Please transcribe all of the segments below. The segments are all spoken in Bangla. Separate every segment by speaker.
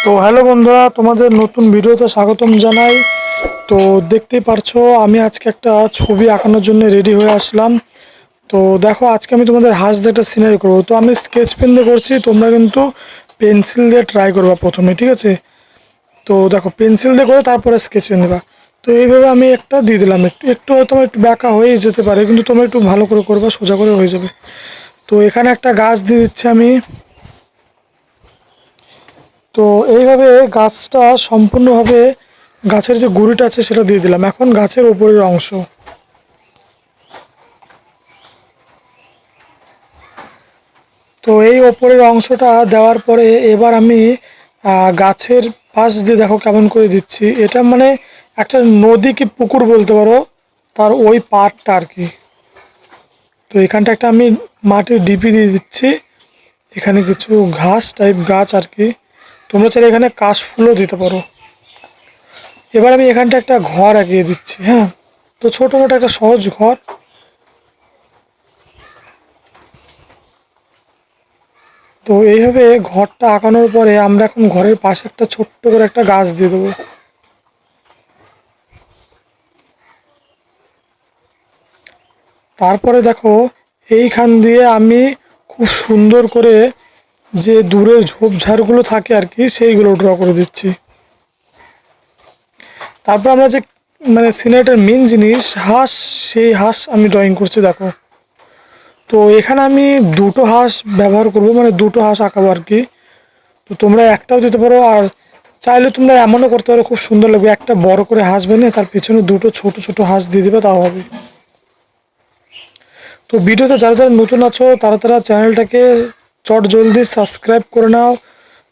Speaker 1: তো হ্যালো বন্ধুরা, তোমাদের নতুন ভিডিওতে স্বাগতম জানাই। তো দেখতেই পারছো আমি আজকে একটা ছবি আঁকানোর জন্য রেডি হয়ে আসলাম। তো দেখো, আজকে আমি তোমাদের হাঁস দিয়ে একটা সিনারি করবো। তো আমি স্কেচ পেন দিয়ে করছি, তোমরা কিন্তু পেন্সিল দিয়ে ট্রাই করবা প্রথমে, ঠিক আছে? তো দেখো, পেন্সিল দিয়ে করে তারপরে স্কেচ পেন দেবা। তো এইভাবে আমি একটা দিয়ে দিলাম, একটু একটু হয়তো একটু ব্যাকা হয়ে যেতে পারে, কিন্তু তোমরা একটু ভালো করে করবা, সোজা করে হয়ে যাবে। তো এখানে একটা গাছ দিয়ে দিচ্ছি আমি। তো এইভাবে গাছটা সম্পূর্ণভাবে গাছের যে গুঁড়িটা আছে সেটা দিয়ে দিলাম। এখন গাছের উপরের অংশ, তো এই ওপরের অংশটা দেওয়ার পরে এবার আমি গাছের পাশ দিয়ে দেখো কেমন করে দিচ্ছি। এটা মানে একটা নদী কি পুকুর বলতে পারো, তার ওই পাড়টা আর কি। তো এখানটা একটা আমি মাটির ডিপি দিয়ে দিচ্ছি, এখানে কিছু ঘাস টাইপ গাছ আর কি। তোমরা চাইলে এখানে কাশফুলও দিতে পারো। এবার আমি এখানটা একটা ঘর এগিয়ে দিচ্ছি, হ্যাঁ। তো ছোটো মোটো একটা সহজ ঘর। তো এইভাবে ঘরটা আঁকানোর পরে আমরা এখন ঘরের পাশে একটা ছোট্ট করে একটা গাছ দিয়ে দেবো। তারপরে দেখো, এইখান দিয়ে আমি খুব সুন্দর করে যে দূরের ঝোপঝাড়গুলো থাকে আর কি, সেইগুলো ড্র করে দিচ্ছি। তারপর আমরা যে মানে সিনারিটার মেন জিনিস হাঁস, সেই হাঁস আমি ড্রয়িং করছি দেখো। তো এখানে আমি দুটো হাঁস ব্যবহার করব, মানে দুটো হাঁস আঁকাবো আর কি। তো তোমরা একটাও দিতে পারো, আর চাইলে তোমরা এমনও করতে পারো, খুব সুন্দর লাগবে। একটা বড় করে হাঁস বেনে তার পেছনে দুটো ছোট ছোট হাঁস দিয়ে দেবে, তাও হবে। তো ভিডিওতে যারা যারা নতুন আছো তারা তারা চ্যানেলটাকে চট জলদি সাবস্ক্রাইব করে নাও,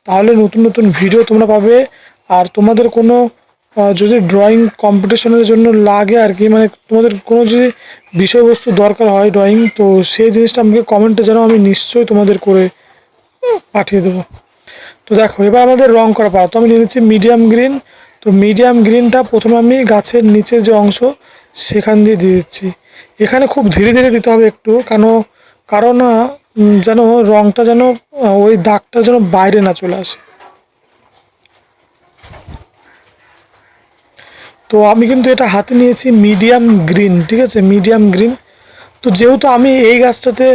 Speaker 1: তাহলে নতুন নতুন ভিডিও তোমরা পাবে। আর তোমাদের কোনো যদি ড্রয়িং কম্পিটিশনের জন্য লাগে আর কি, মানে তোমাদের কোনো যদি বিষয়বস্তু দরকার হয় ড্রয়িং, তো সেই জিনিসটা আমাকে কমেন্টে জানাও, আমি নিশ্চয়ই তোমাদের করে পাঠিয়ে দেবো। তো দেখো, এবার আমাদের রং করা পাওয়া। তো আমি নিয়ে নিচ্ছি মিডিয়াম গ্রিন। তো মিডিয়াম গ্রিনটা প্রথমে আমি গাছের নিচের যে অংশ সেখান দিয়ে দিয়ে দিচ্ছি। এখানে খুব ধীরে ধীরে দিতে হবে একটু, কারণ যেন রংটা যেন ওই দাগটা যেন বাইরে না চলে আসে। তো আমি কিন্তু এটা হাতে নিয়েছি মিডিয়াম গ্রিন, ঠিক আছে, মিডিয়াম গ্রিন। তো যেহেতু আমি এই গাছটাতে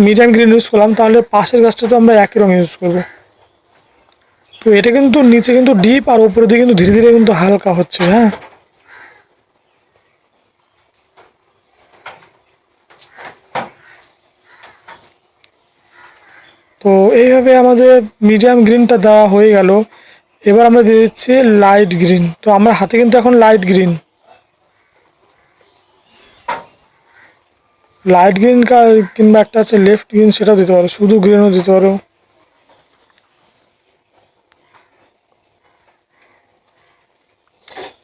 Speaker 1: মিডিয়াম গ্রিন ইউজ করলাম, তাহলে পাশের গাছটাতে আমরা একই রঙ ইউজ করবো। তো এটা কিন্তু নিচে কিন্তু ডিপ, আর উপরের দিকে কিন্তু ধীরে ধীরে কিন্তু হালকা হচ্ছে, হ্যাঁ। তো এইভাবে আমাদের মিডিয়াম গ্রিনটা দেওয়া হয়ে গেল। এবার আমরা দিয়ে দিচ্ছি লাইট গ্রিন। তো আমার হাতে কিন্তু এখন লাইট গ্রিন, লাইট গ্রিন কিংবা একটা আছে লেফট গ্রিন, সেটাও দিতে পারো, শুধু গ্রিনও দিতে পারো।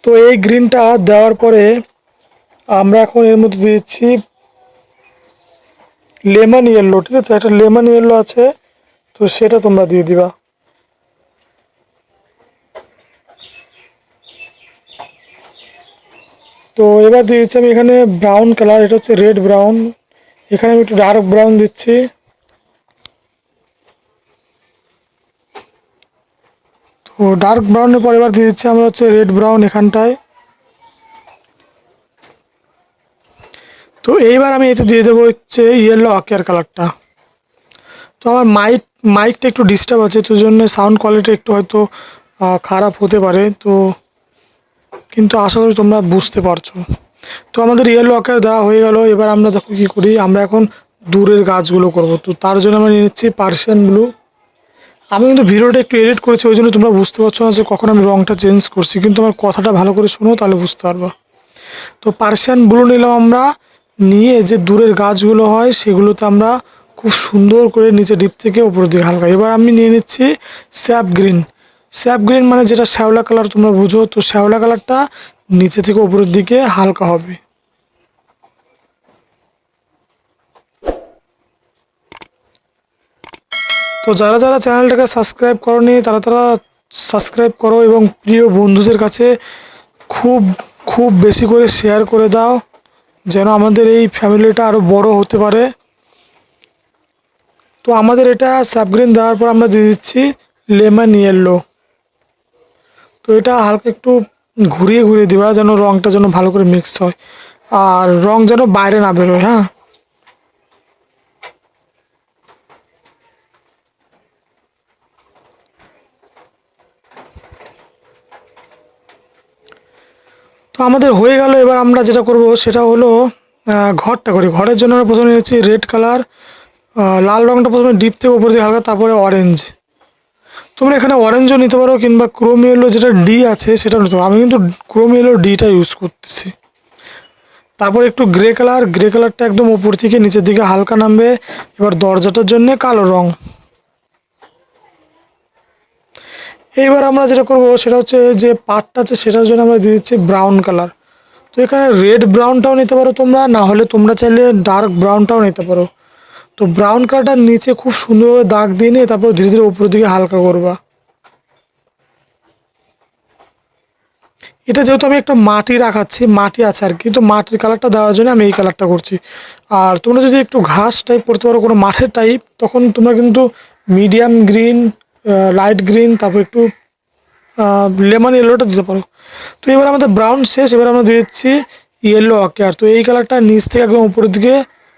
Speaker 1: তো এই গ্রিনটা দেওয়ার পরে আমরা এখন এর মধ্যে দিয়ে দিচ্ছি লেমন ইয়েলো, ঠিক আছে, একটা লেমন ইয়েলো আছে, তো সেটা তোমরা দিয়ে দিবা। তো এবার দিয়ে দিচ্ছি আমি এখানে ব্রাউন কালার, এটা হচ্ছে রেড ব্রাউন। এখানে আমি একটু ডার্ক ব্রাউন দিচ্ছি। তো ডার্ক ব্রাউনের পর এবার দিয়ে দিচ্ছি আমরা হচ্ছে রেড ব্রাউন এখানটায়। তো এইবার আমি এতে দিয়ে দেবো হচ্ছে ইয়েলো আকের কালারটা। তো আমার মাইকটা একটু ডিস্টার্ব আছে, তো জন্য সাউন্ড কোয়ালিটি একটু হয়তো খারাপ হতে পারে, তো কিন্তু আশা করি তোমরা বুঝতে পারছো। তো আমাদের ইয়েলো আকার দেওয়া হয়ে গেল। এবার আমরা দেখো কী করি, আমরা এখন দূরের গাছগুলো করব। তো তার জন্য আমরা নিয়ে নিচ্ছি পার্সিয়ান ব্লু। আমি কিন্তু ভিডিওটা একটু এডিট করেছি, ওই জন্য তোমরা বুঝতে পারছো না যে কখন আমি রঙটা চেঞ্জ করছি, কিন্তু আমার কথাটা ভালো করে শোনো, তাহলে বুঝতে পারবা। তো পার্সিয়ান ব্লু নিলাম আমরা, নিয়ে যে দূরের গাছগুলো হয় সেগুলোতে আমরা খুব সুন্দর করে নিচে ডিপ থেকে উপরের দিকে হালকা। এবার আমি নিয়ে নিচ্ছি স্যাপ গ্রিন। স্যাপ গ্রিন মানে যেটা শ্যাওলা কালার তোমরা বুঝো, তো শ্যাওলা কালারটা নিচে থেকে উপরের দিকে হালকা হবে। তো যারা যারা চ্যানেলটাকে সাবস্ক্রাইব করোনি তারা তারা সাবস্ক্রাইব করো, এবং প্রিয় বন্ধুদের কাছে খুব খুব বেশি করে শেয়ার করে দাও, যেন আমাদের এই ফ্যামিলিটা আরও বড় হতে পারে। তো আমাদের এটা সাবগ্রিন দেওয়ার পর আমরা দিয়ে দিচ্ছি লেমন ইয়েলো। তো এটা হালকা একটু ঘুরিয়ে ঘুরিয়ে দিবা যেন রংটা যেন ভালো করে মিক্স হয়, আর রং যেন বাইরে না বেরোয়। হ্যাঁ, তো আমাদের হয়ে গেল। এবার আমরা যেটা করব সেটা হলো ঘরটা করি। ঘরের জন্য আমরা প্রথমে নিয়েছি রেড কালার, লাল রংটা প্রথমে ডিপ থেকে উপর দিকে হালকা, তারপরে অরেঞ্জ। তোমরা এখানে অরেঞ্জও নিতে পারো কিংবা ক্রোম ইয়েলো যেটা ডি আছে সেটাও নিতে পারো। আমি কিন্তু ক্রোম ইয়েলো ডিটা ইউজ করতেছি। তারপর একটু গ্রে কালার, গ্রে কালারটা একদম উপর থেকে নিচের দিকে হালকা নামবে। এবার দরজাটার জন্য কালো রং। এইবার আমরা যেটা করব সেটা হচ্ছে যে পাটটা আছে সেটার জন্য আমরা দিয়ে দিচ্ছি ব্রাউন কালার। তো এখানে রেড ব্রাউনটাও নিতে পারো তোমরা, না হলে তোমরা চাইলে ডার্ক ব্রাউনটাও নিতে পারো। তো ব্রাউন কালারটার নিচে খুব সুন্দরভাবে দাগ দিয়ে নিয়ে তারপর ধীরে ধীরে উপরের দিকে হালকা করবা। এটা যেহেতু আমি একটা মাটি রাখাচ্ছি, মাটি আছে আর কি, তো মাটির কালারটা দেওয়ার জন্য আমি এই কালারটা করছি। আর তোমরা যদি একটু ঘাস টাইপ করতে পারো, কোনো মাঠের টাইপ, তখন তোমরা কিন্তু মিডিয়াম গ্রিন, লাইট গ্রিন, তারপর একটু লেমন ইয়েলোটা দিতে পারো। তো এবার আমাদের ব্রাউন শেষ, এবার আমরা দিয়ে দিচ্ছি ইয়েলো অকেয়ার। তো এই কালারটা নিচ থেকে একদম উপরের দিকে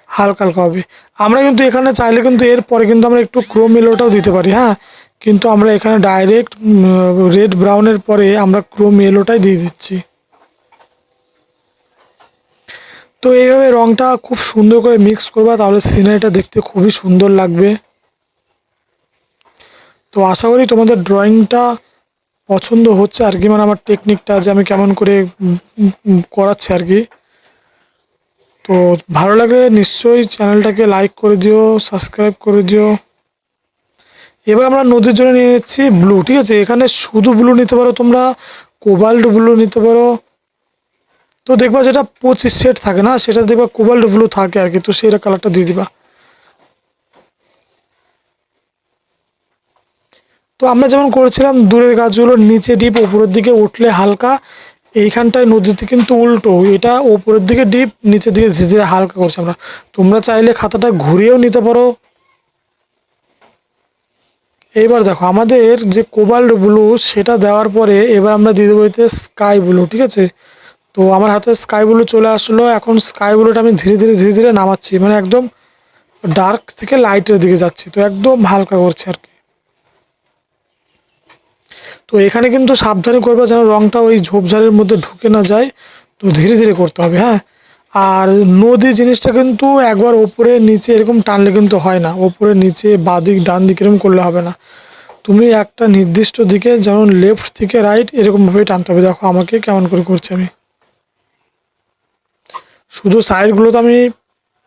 Speaker 1: হালকা হালকা হবে। আমরা কিন্তু এখানে চাইলে কিন্তু এর পরে কিন্তু আমরা একটু ক্রোম ইয়েলোটাও দিতে পারি। হ্যাঁ, কিন্তু আমরা এখানে ডাইরেক্ট রেড ব্রাউনের পরে আমরা ক্রোম ইয়েলোটাই দিয়ে দিচ্ছি। তো এইভাবে রংটা খুব সুন্দর করে মিক্স করবা, তাহলে সিনারিটা দেখতে খুবই সুন্দর লাগবে। তো আশা করি তোমাদের ড্রয়িংটা পছন্দ হচ্ছে আর কি, মানে আমার টেকনিকটা যে আমি কেমন করে করাচ্ছি আর কি। তো ভালো লাগলে নিশ্চয়ই চ্যানেলটাকে লাইক করে দিও, সাবস্ক্রাইব করে দিও। এবার আমরা নদীর জন্য নিয়ে নিচ্ছি ব্লু। ঠিক আছে, এখানে শুধু ব্লু নিতে পারো তোমরা, কোবাল্ট ব্লু নিতে পারো। তো দেখবা যেটা 25 সেট থাকে না, সেটা দেখবা কোবাল্ট ব্লু থাকে আর কি, তো সেই কালারটা দিয়ে দিবা। তো আমরা যেমন করেছিলাম দূরের গাছগুলোর নিচে ডিপ, উপরের দিকে উঠলে হালকা, এইখানটায় নদীতে কিন্তু উল্টো, এটা উপরের দিকে ডিপ, নিচের দিকে ধীরে ধীরে হালকা করছি আমরা। তোমরা চাইলে খাতাটা ঘুরিয়েও নিতে পারো। এইবার দেখো আমাদের যে কোবাল্ট ব্লু সেটা দেওয়ার পরে এবার আমরা দিয়ে দেবো এতে স্কাই ব্লু। ঠিক আছে, তো আমার হাতে স্কাই ব্লু চলে আসলো। এখন স্কাই ব্লুটা আমি ধীরে ধীরে ধীরে ধীরে নামাচ্ছি, মানে একদম ডার্ক থেকে লাইটের দিকে যাচ্ছি, তো একদম হালকা করছে আর কি। তো এখানে কিন্তু সাবধানে করবে যেন রংটা ওই ঝোপঝাড়ের মধ্যে ঢুকে না যায়। তো ধীরে ধীরে করতে হবে। হ্যাঁ, আর নদী জিনিসটা কিন্তু একবার ওপরে নিচে এরকম টানলে কিন্তু হয় না, ওপরে নিচে বাদিক ডান দিক এরকম করলে হবে না। তুমি একটা নির্দিষ্ট দিকে, যেমন লেফট থেকে রাইট, এরকমভাবেই টানতে হবে। দেখো আমাকে কেমন করে করছি আমি, শুধু সাইডগুলো তো আমি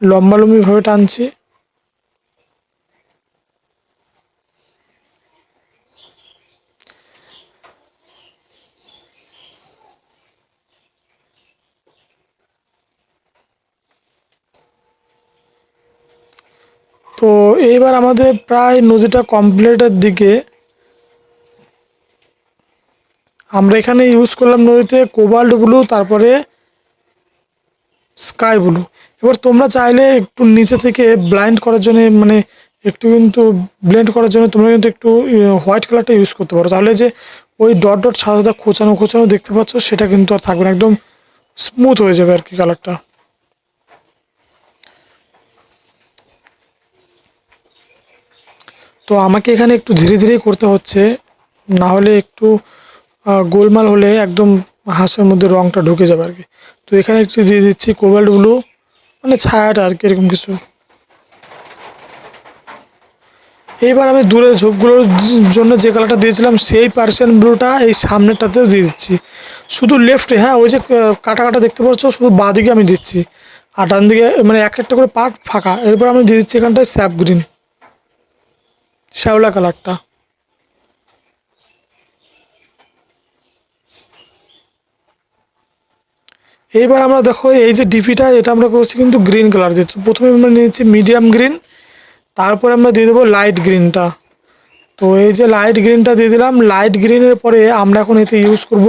Speaker 1: লম্বালম্বিভাবে টানছি। তো এইবার আমাদের প্রায় নদীটা কমপ্লিটের দিকে। আমরা এখানে ইউজ করলাম নদীতে কোবাল্ট ব্লু, তারপরে স্কাই ব্লু। এবার তোমরা চাইলে একটু নিচে থেকে ব্লাইন্ড করার জন্য, মানে একটু কিন্তু ব্লেন্ড করার জন্য তোমরা কিন্তু একটু হোয়াইট কালারটা ইউজ করতে পারো। তাহলে যে ওই ডট ডট সাদা সাদা খোঁচানো খোঁচানো দেখতে পাচ্ছ সেটা কিন্তু আর থাকবে না, একদম স্মুথ হয়ে যাবে আর কি কালারটা। তো আমাকে এখানে একটু ধীরে ধীরেই করতে হচ্ছে, না হলে একটু গোলমাল হলে একদম হাঁসের মধ্যে রংটা ঢুকে যাবে আর কি। তো এখানে একটু দিয়ে দিচ্ছি কোবাল্ট ব্লু, মানে ছায়াটা আর কি, এরকম কিছু। এইবার আমি দূরের ঝোপগুলোর জন্য যে কালারটা দিয়েছিলাম সেই পার্সিয়ান ব্লুটা এই সামনেরটাতেও দিয়ে দিচ্ছি, শুধু লেফটে। হ্যাঁ, ওই যে কাটা কাটা দেখতে পাচ্ছ শুধু বাঁ দিকে আমি দিচ্ছি, আর ডান দিকে মানে এক একটা করে পার্ট ফাঁকা। এরপর আমি দিয়ে দিচ্ছি এখানটায় স্যাপ গ্রিন, শ্যাওলা কালারটা। এইবার আমরা দেখো এই যে ডিপিটা, এটা আমরা করছি কিন্তু গ্রিন কালার দিয়ে। তো প্রথমে আমরা নিয়েছি মিডিয়াম গ্রিন, তারপরে আমরা দিয়ে দেবো লাইট গ্রিনটা। তো এই যে লাইট গ্রিনটা দিয়ে দিলাম, লাইট গ্রিনের পরে আমরা এখন এতে ইউজ করব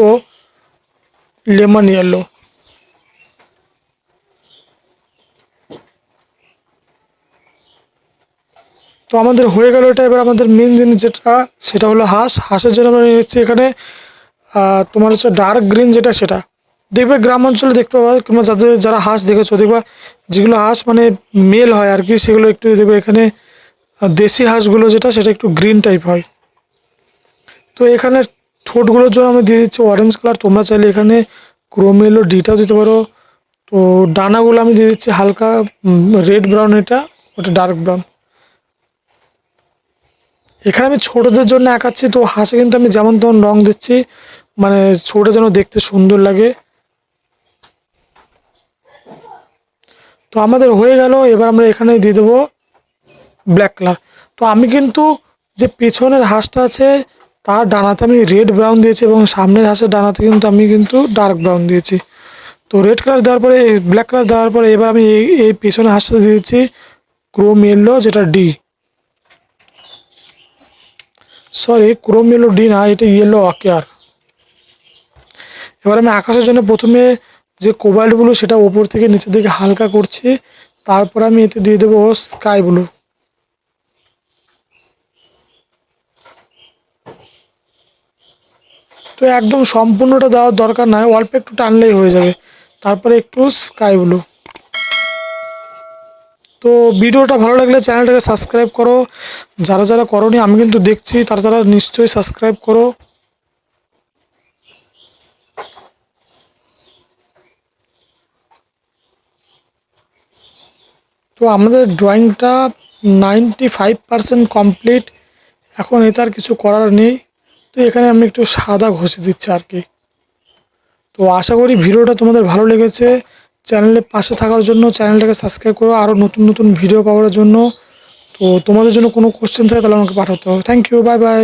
Speaker 1: লেমন ইয়েলো। তো আমাদের হয়ে গেল এটা। এবার আমাদের মেন জিনিস যেটা, সেটা হলো হাঁস। হাঁসের জন্য আমরা নিচ্ছি এখানে তোমার হচ্ছে ডার্ক গ্রিন, যেটা সেটা দেখবে গ্রাম অঞ্চলে দেখতে পাবে, কিংবা যারা হাঁস দেখেছো দেখবা, যেগুলো হাঁস মানে মেল হয় আর কি, সেগুলো একটু দেখবে এখানে দেশি হাঁসগুলো যেটা সেটা একটু গ্রিন টাইপ হয়। তো এখানে ঠোঁটগুলোর জন্য আমি দিয়ে দিচ্ছি অরেঞ্জ কালার। তোমরা চাইলে এখানে ক্রোমেলো ডিটাও দিতে পারো। তো ডানাগুলো আমি দিয়ে দিচ্ছি হালকা রেড ব্রাউন, এটা ওটা ডার্ক ব্রাউন। এখানে আমি ছোটদের জন্য আঁকাচ্ছি, তো হাঁসে কিন্তু আমি যেমন তেমন রং দিচ্ছি, মানে ছোট যেন দেখতে সুন্দর লাগে। তো আমাদের হয়ে গেল। এবার আমরা এখানে দিয়ে দেবো ব্ল্যাক কালার। তো আমি কিন্তু যে পেছনের হাঁসটা আছে তার ডানাতে আমি রেড ব্রাউন দিয়েছি, এবং সামনের হাঁসের ডানাতে কিন্তু আমি ডার্ক ব্রাউন দিয়েছি। তো রেড কালার দেওয়ার পরে, ব্ল্যাক কালার দেওয়ার পরে, এবার আমি এই পেছনের হাঁসটা দিয়ে দিচ্ছি ক্রোম ইয়েলো, যেটা D, sorry Chrome yellow D না, এটা ইয়েলো অকেয়ার। এবার আমি আকাশের জন্য প্রথমে যে কোবাল্ট ব্লু সেটা ওপর থেকে নিচের দিকে হালকা করছি, তারপর আমি এতে দিয়ে দেবো স্কাই ব্লু। তো একদম সম্পূর্ণটা দেওয়ার দরকার নয়, অল্প একটু টানলেই হয়ে যাবে। তারপরে একটু স্কাই ব্লু। তো ভিডিওটা ভালো লাগলে চ্যানেলটাকে সাবস্ক্রাইব করো, যারা যারা করোনি, আমি কিন্তু দেখছি, তারা তারা নিশ্চয়ই সাবস্ক্রাইব করো। তো আমাদের ড্রয়িংটা 95% কমপ্লিট। এখন এতে আর কিছু করার নেই। তো এখানে আমি একটু সাদা ঘষে দিচ্ছি আর কি। তো আশা করি ভিডিওটা তোমাদের ভালো লেগেছে। চ্যানেলের পাশে থাকার জন্য চ্যানেলটাকে সাবস্ক্রাইব করো, আরও নতুন নতুন ভিডিও পাওয়ার জন্য। তো তোমাদের জন্য কোনো কোশ্চেন থাকে তাহলে আমাকে পাঠাতে হবে। Thank you, bye by.